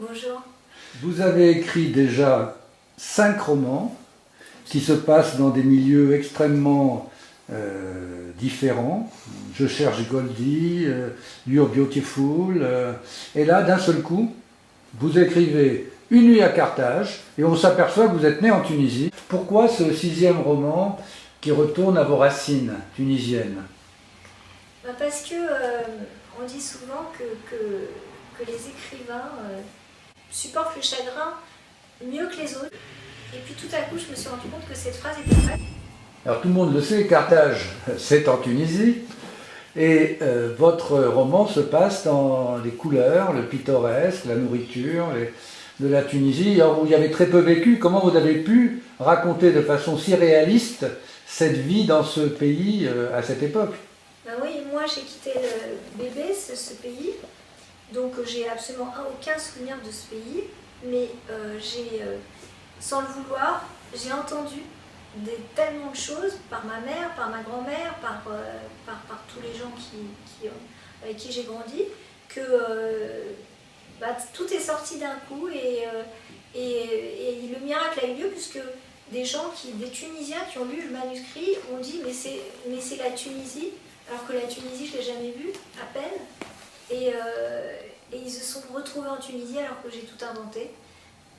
Bonjour. Vous avez écrit déjà 5 romans qui se passent dans des milieux extrêmement différents. Je cherche Goldie, You're Beautiful. Et là, d'un seul coup, vous écrivez Une nuit à Carthage et on s'aperçoit que vous êtes né en Tunisie. Pourquoi ce 6e roman qui retourne à vos racines tunisiennes? Parce que on dit souvent que les écrivains supportent le chagrin mieux que les autres. Et puis tout à coup, je me suis rendu compte que cette phrase était vraie. Alors tout le monde le sait, Carthage, c'est en Tunisie. Et votre roman se passe dans les couleurs, le pittoresque, la nourriture de la Tunisie, alors où il y avait très peu vécu. Comment vous avez pu raconter de façon si réaliste cette vie dans ce pays à cette époque? Ben oui, moi j'ai quitté le bébé, ce pays, donc j'ai absolument aucun souvenir de ce pays, mais sans le vouloir, j'ai entendu tellement de choses par ma mère, par ma grand-mère, par tous les gens avec qui j'ai grandi, que tout est sorti d'un coup et le miracle a eu lieu puisque des Tunisiens qui ont lu le manuscrit ont dit mais c'est la Tunisie, alors que la Tunisie je l'ai jamais vue, à peine, et ils se sont retrouvés en Tunisie alors que j'ai tout inventé.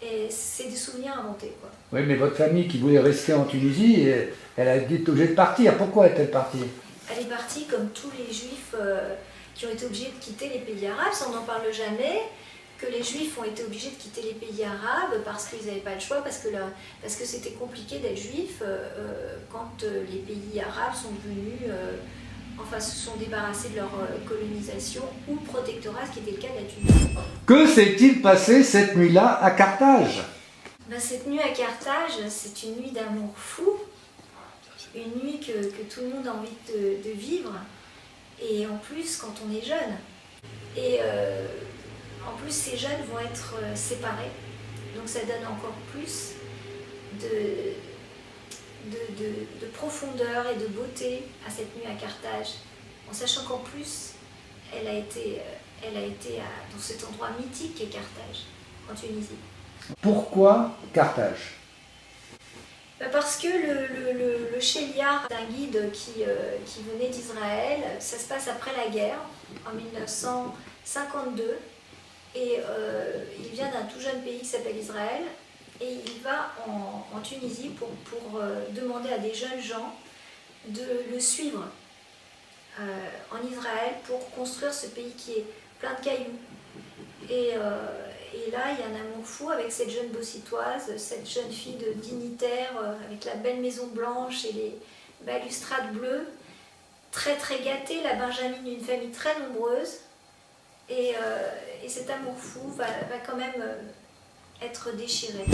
Et c'est des souvenirs inventés, quoi. Oui, mais votre famille qui voulait rester en Tunisie, elle a été obligée de partir. Pourquoi est-elle partie? Elle est partie comme tous les juifs qui ont été obligés de quitter les pays arabes, ça on n'en parle jamais, que les juifs ont été obligés de quitter les pays arabes parce qu'ils n'avaient pas le choix, parce que c'était compliqué d'être juif quand les pays arabes sont devenus... se sont débarrassés de leur colonisation ou protectorat, ce qui était le cas de la Tunisie. Que s'est-il passé cette nuit-là à Carthage? Cette nuit à Carthage, c'est une nuit d'amour fou, une nuit que tout le monde a envie de vivre, et en plus quand on est jeune. Et en plus ces jeunes vont être séparés, donc ça donne encore plus de profondeur et de beauté à cette nuit à Carthage, en sachant qu'en plus elle a été dans cet endroit mythique qu'est Carthage, en Tunisie. Pourquoi Carthage? Parce que le Chéliard, un guide qui venait d'Israël, ça se passe après la guerre, en 1952, et il vient d'un tout jeune pays qui s'appelle Israël, et il va en Tunisie pour demander à des jeunes gens de le suivre en Israël pour construire ce pays qui est plein de cailloux. Et là, il y a un amour fou avec cette jeune bossitoise, cette jeune fille de dignitaire avec la belle maison blanche et les balustrades bleues, très très gâtée, la Benjamine d'une famille très nombreuse. Et cet amour fou va quand même être déchiré.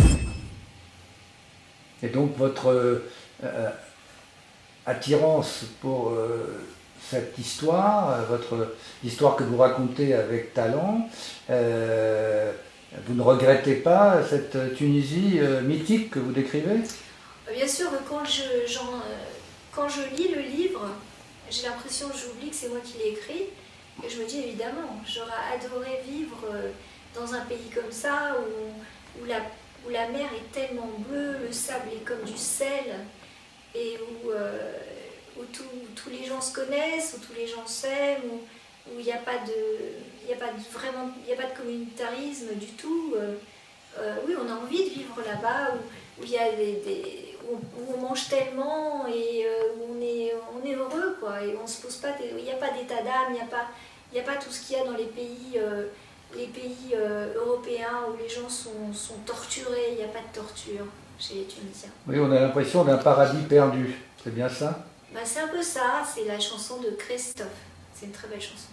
Et donc votre attirance pour cette histoire, l'histoire que vous racontez avec talent, vous ne regrettez pas cette Tunisie mythique que vous décrivez? Bien sûr, quand je lis le livre, j'ai l'impression que j'oublie que c'est moi qui l'ai écrit, et je me dis évidemment, j'aurais adoré vivre dans un pays comme ça, où la mer est tellement bleue, le sable est comme du sel, et où tous les gens se connaissent, où tous les gens s'aiment, où il n'y a pas de communautarisme du tout. Oui, on a envie de vivre là-bas, où on mange tellement et où on est heureux, quoi, et on se pose pas, il n'y a pas d'état d'âme, il n'y a pas tout ce qu'il y a dans les pays européens où les gens sont torturés. Il n'y a pas de torture chez les Tunisiens. Oui, on a l'impression d'un paradis perdu, c'est bien ça? C'est un peu ça, c'est la chanson de Christophe, c'est une très belle chanson.